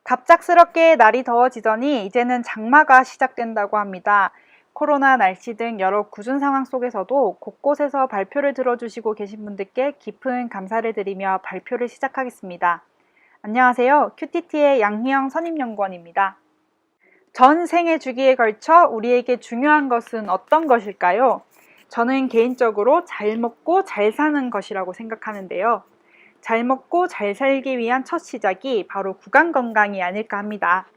갑작스럽게 날이 더워지더니 이제는 장마가 시작된다고 합니다. 코로나, 날씨 등 여러 굳은 상황 속에서도 곳곳에서 발표를 들어주시고 계신 분들께 깊은 감사를 드리며 발표를 시작하겠습니다. 안녕하세요. QTT의 양희영 선임연구원입니다. 전 생애 주기에 걸쳐 우리에게 중요한 것은 어떤 것일까요? 저는 개인적으로 잘 먹고 잘 사는 것이라고 생각하는데요. 잘 먹고 잘 살기 위한 첫 시작이 바로 구강 건강이 아닐까 합니다.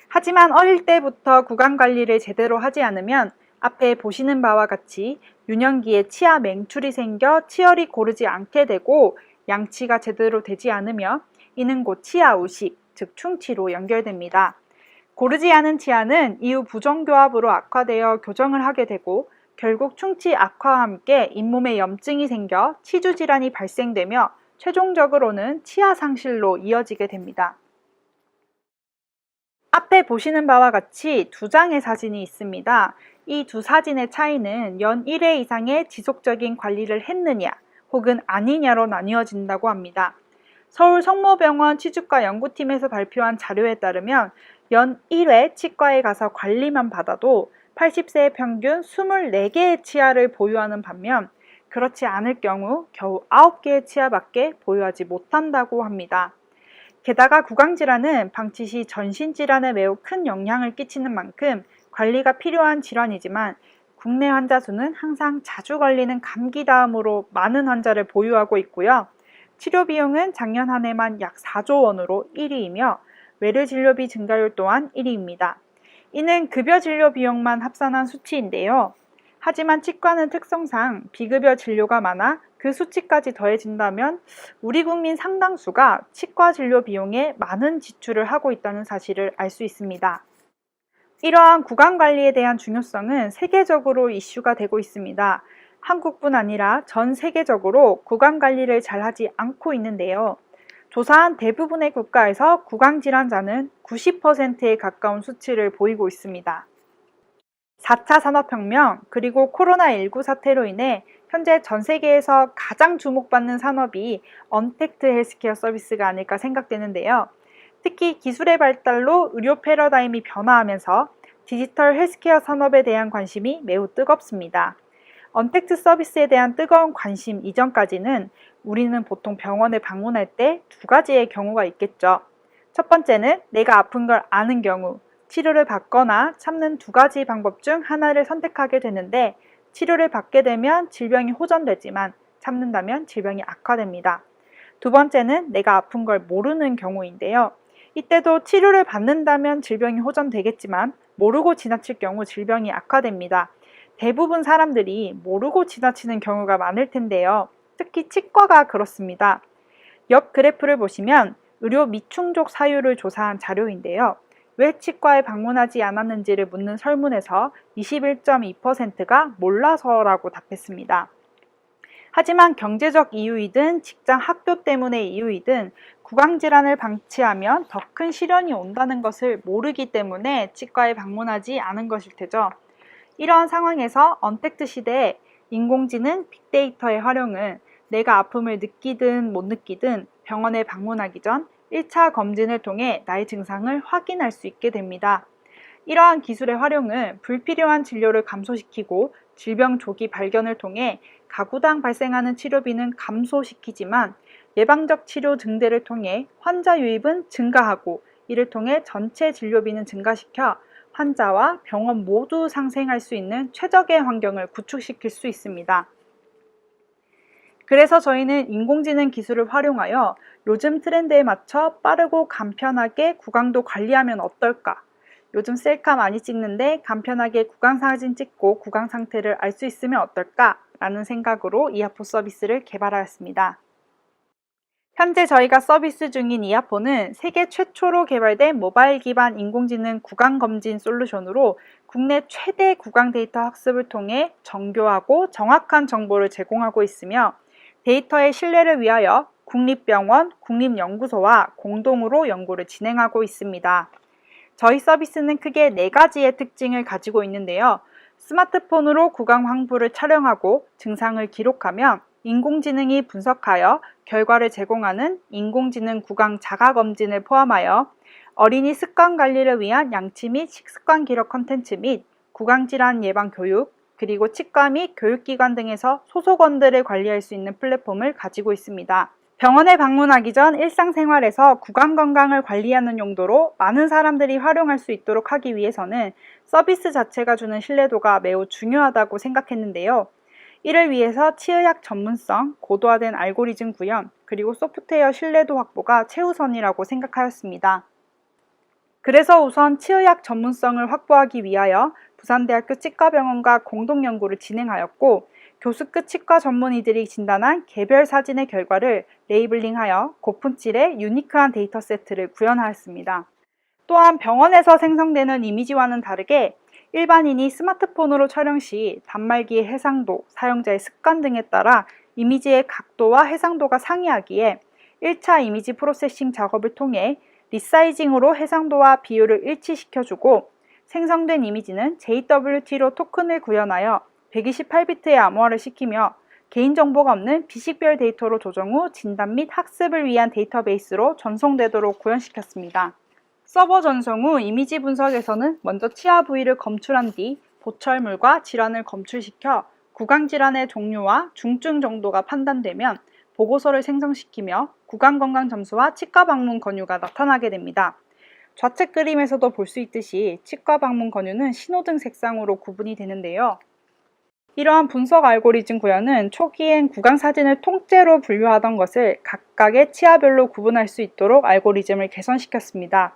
하지만 어릴 때부터 구강 관리를 제대로 하지 않으면 앞에 보시는 바와 같이 유년기에 치아 맹출이 생겨 치열이 고르지 않게 되고 양치가 제대로 되지 않으며 이는 곧 치아 우식, 즉 충치로 연결됩니다. 고르지 않은 치아는 이후 부정교합으로 악화되어 교정을 하게 되고 결국 충치 악화와 함께 잇몸에 염증이 생겨 치주 질환이 발생되며 최종적으로는 치아 상실로 이어지게 됩니다. 앞에 보시는 바와 같이 두 장의 사진이 있습니다. 이 두 사진의 차이는 연 1회 이상의 지속적인 관리를 했느냐 혹은 아니냐로 나뉘어진다고 합니다. 서울 성모병원 치주과 연구팀에서 발표한 자료에 따르면 연 1회 치과에 가서 관리만 받아도 80세의 평균 24개의 치아를 보유하는 반면 그렇지 않을 경우 겨우 9개의 치아밖에 보유하지 못한다고 합니다. 게다가 구강질환은 방치 시 전신질환에 매우 큰 영향을 끼치는 만큼 관리가 필요한 질환이지만 국내 환자 수는 항상 자주 걸리는 감기 다음으로 많은 환자를 보유하고 있고요. 치료 비용은 작년 한 해만 약 4조 원으로 1위이며 외래 진료비 증가율 또한 1위입니다. 이는 급여 진료 비용만 합산한 수치인데요. 하지만 치과는 특성상 비급여 진료가 많아 그 수치까지 더해진다면 우리 국민 상당수가 치과 진료 비용에 많은 지출을 하고 있다는 사실을 알 수 있습니다. 이러한 구강관리에 대한 중요성은 세계적으로 이슈가 되고 있습니다. 한국뿐 아니라 전 세계적으로 구강관리를 잘하지 않고 있는데요. 조사한 대부분의 국가에서 구강질환자는 90%에 가까운 수치를 보이고 있습니다. 4차 산업혁명 그리고 코로나19 사태로 인해 현재 전 세계에서 가장 주목받는 산업이 언택트 헬스케어 서비스가 아닐까 생각되는데요. 특히 기술의 발달로 의료 패러다임이 변화하면서 디지털 헬스케어 산업에 대한 관심이 매우 뜨겁습니다. 언택트 서비스에 대한 뜨거운 관심 이전까지는 우리는 보통 병원에 방문할 때 두 가지의 경우가 있겠죠. 첫 번째는 내가 아픈 걸 아는 경우, 치료를 받거나 참는 두 가지 방법 중 하나를 선택하게 되는데 치료를 받게 되면 질병이 호전되지만 참는다면 질병이 악화됩니다. 두 번째는 내가 아픈 걸 모르는 경우인데요. 이때도 치료를 받는다면 질병이 호전되겠지만 모르고 지나칠 경우 질병이 악화됩니다. 대부분 사람들이 모르고 지나치는 경우가 많을 텐데요. 특히 치과가 그렇습니다. 옆 그래프를 보시면 의료 미충족 사유를 조사한 자료인데요. 왜 치과에 방문하지 않았는지를 묻는 설문에서 21.2%가 몰라서라고 답했습니다. 하지만 경제적 이유이든 직장 학교 때문의 이유이든 구강질환을 방치하면 더 큰 시련이 온다는 것을 모르기 때문에 치과에 방문하지 않은 것일 테죠. 이러한 상황에서 언택트 시대에 인공지능, 빅데이터의 활용은 내가 아픔을 느끼든 못 느끼든 병원에 방문하기 전 1차 검진을 통해 나의 증상을 확인할 수 있게 됩니다. 이러한 기술의 활용은 불필요한 진료를 감소시키고 질병 조기 발견을 통해 가구당 발생하는 치료비는 감소시키지만 예방적 치료 증대를 통해 환자 유입은 증가하고 이를 통해 전체 진료비는 증가시켜 환자와 병원 모두 상생할 수 있는 최적의 환경을 구축시킬 수 있습니다. 그래서 저희는 인공지능 기술을 활용하여 요즘 트렌드에 맞춰 빠르고 간편하게 구강도 관리하면 어떨까? 요즘 셀카 많이 찍는데 간편하게 구강 사진 찍고 구강 상태를 알 수 있으면 어떨까? 라는 생각으로 이어폰 서비스를 개발하였습니다. 현재 저희가 서비스 중인 이어폰은 세계 최초로 개발된 모바일 기반 인공지능 구강검진 솔루션으로 국내 최대 구강 데이터 학습을 통해 정교하고 정확한 정보를 제공하고 있으며 데이터의 신뢰를 위하여 국립병원, 국립연구소와 공동으로 연구를 진행하고 있습니다. 저희 서비스는 크게 4가지의 특징을 가지고 있는데요. 스마트폰으로 구강 황부를 촬영하고 증상을 기록하면 인공지능이 분석하여 결과를 제공하는 인공지능 구강 자가검진을 포함하여 어린이 습관 관리를 위한 양치 및 식습관 기록 콘텐츠 및 구강질환 예방 교육, 그리고 치과 및 교육기관 등에서 소속원들을 관리할 수 있는 플랫폼을 가지고 있습니다. 병원에 방문하기 전 일상생활에서 구강 건강을 관리하는 용도로 많은 사람들이 활용할 수 있도록 하기 위해서는 서비스 자체가 주는 신뢰도가 매우 중요하다고 생각했는데요. 이를 위해서 치의학 전문성, 고도화된 알고리즘 구현, 그리고 소프트웨어 신뢰도 확보가 최우선이라고 생각하였습니다. 그래서 우선 치의학 전문성을 확보하기 위하여 부산대학교 치과병원과 공동 연구를 진행하였고, 교수급 치과 전문의들이 진단한 개별 사진의 결과를 레이블링하여 고품질의 유니크한 데이터 세트를 구현하였습니다. 또한 병원에서 생성되는 이미지와는 다르게 일반인이 스마트폰으로 촬영 시 단말기의 해상도, 사용자의 습관 등에 따라 이미지의 각도와 해상도가 상이하기에 1차 이미지 프로세싱 작업을 통해 리사이징으로 해상도와 비율을 일치시켜주고, 생성된 이미지는 JWT로 토큰을 구현하여 128비트의 암호화를 시키며 개인정보가 없는 비식별 데이터로 조정 후 진단 및 학습을 위한 데이터베이스로 전송되도록 구현시켰습니다. 서버 전송 후 이미지 분석에서는 먼저 치아 부위를 검출한 뒤 보철물과 질환을 검출시켜 구강질환의 종류와 중증 정도가 판단되면 보고서를 생성시키며 구강건강 점수와 치과 방문 권유가 나타나게 됩니다. 좌측 그림에서도 볼 수 있듯이 치과 방문 권유는 신호등 색상으로 구분이 되는데요. 이러한 분석 알고리즘 구현은 초기엔 구강 사진을 통째로 분류하던 것을 각각의 치아별로 구분할 수 있도록 알고리즘을 개선시켰습니다.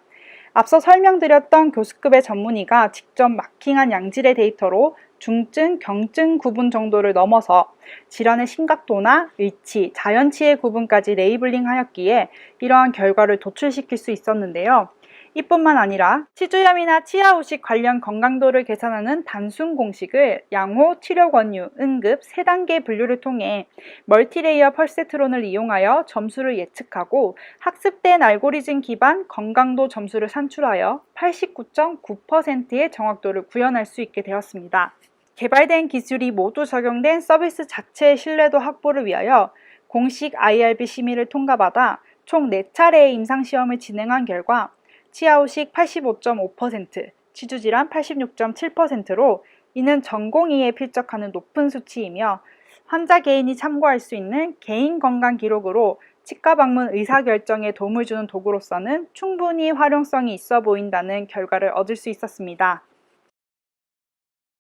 앞서 설명드렸던 교수급의 전문의가 직접 마킹한 양질의 데이터로 중증, 경증 구분 정도를 넘어서 질환의 심각도나 의치, 자연치의 구분까지 레이블링하였기에 이러한 결과를 도출시킬 수 있었는데요. 이뿐만 아니라 치주염이나 치아후식 관련 건강도를 계산하는 단순 공식을 양호, 치료 권유, 응급 3단계 분류를 통해 멀티레이어 펄세트론을 이용하여 점수를 예측하고 학습된 알고리즘 기반 건강도 점수를 산출하여 89.9%의 정확도를 구현할 수 있게 되었습니다. 개발된 기술이 모두 적용된 서비스 자체의 신뢰도 확보를 위하여 공식 IRB 심의를 통과받아 총 4차례의 임상시험을 진행한 결과 치아후식 85.5%, 치주질환 86.7%로 이는 전공의에 필적하는 높은 수치이며 환자 개인이 참고할 수 있는 개인 건강 기록으로 치과 방문 의사결정에 도움을 주는 도구로서는 충분히 활용성이 있어 보인다는 결과를 얻을 수 있었습니다.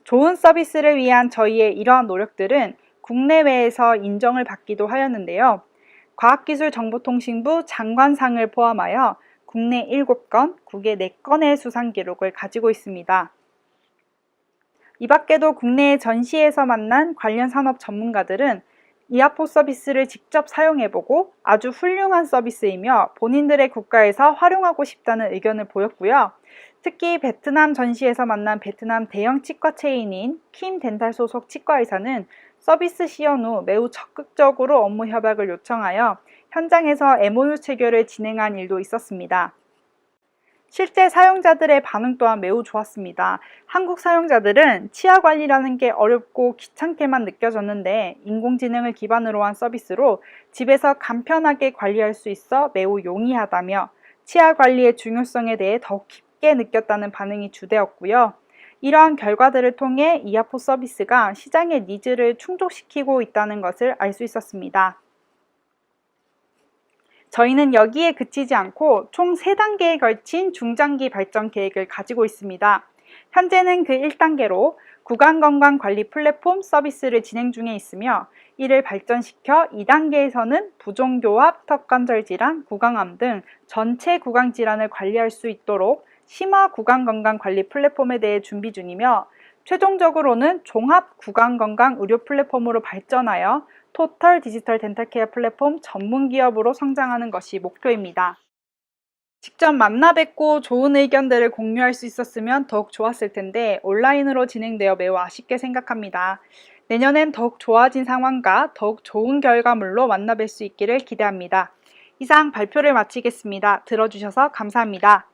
좋은 서비스를 위한 저희의 이러한 노력들은 국내외에서 인정을 받기도 하였는데요. 과학기술정보통신부 장관상을 포함하여 국내 7건, 국외 4건의 수상 기록을 가지고 있습니다. 이 밖에도 국내의 전시에서 만난 관련 산업 전문가들은 이아포 서비스를 직접 사용해보고 아주 훌륭한 서비스이며 본인들의 국가에서 활용하고 싶다는 의견을 보였고요. 특히 베트남 전시에서 만난 베트남 대형 치과 체인인 킴 덴탈 소속 치과의사는 서비스 시연 후 매우 적극적으로 업무 협약을 요청하여 현장에서 MOU 체결을 진행한 일도 있었습니다. 실제 사용자들의 반응 또한 매우 좋았습니다. 한국 사용자들은 치아 관리라는 게 어렵고 귀찮게만 느껴졌는데 인공지능을 기반으로 한 서비스로 집에서 간편하게 관리할 수 있어 매우 용이하다며 치아 관리의 중요성에 대해 더욱 깊게 느꼈다는 반응이 주되었고요. 이러한 결과들을 통해 이아포 서비스가 시장의 니즈를 충족시키고 있다는 것을 알 수 있었습니다. 저희는 여기에 그치지 않고 총 3단계에 걸친 중장기 발전 계획을 가지고 있습니다. 현재는 그 1단계로 구강건강관리 플랫폼 서비스를 진행 중에 있으며 이를 발전시켜 2단계에서는 부종교합, 턱관절질환, 구강암 등 전체 구강질환을 관리할 수 있도록 심화 구강건강관리 플랫폼에 대해 준비 중이며 최종적으로는 종합 구강건강 의료 플랫폼으로 발전하여 토털 디지털 덴탈 케어 플랫폼 전문 기업으로 성장하는 것이 목표입니다. 직접 만나 뵙고 좋은 의견들을 공유할 수 있었으면 더욱 좋았을 텐데 온라인으로 진행되어 매우 아쉽게 생각합니다. 내년엔 더욱 좋아진 상황과 더욱 좋은 결과물로 만나 뵐 수 있기를 기대합니다. 이상 발표를 마치겠습니다. 들어주셔서 감사합니다.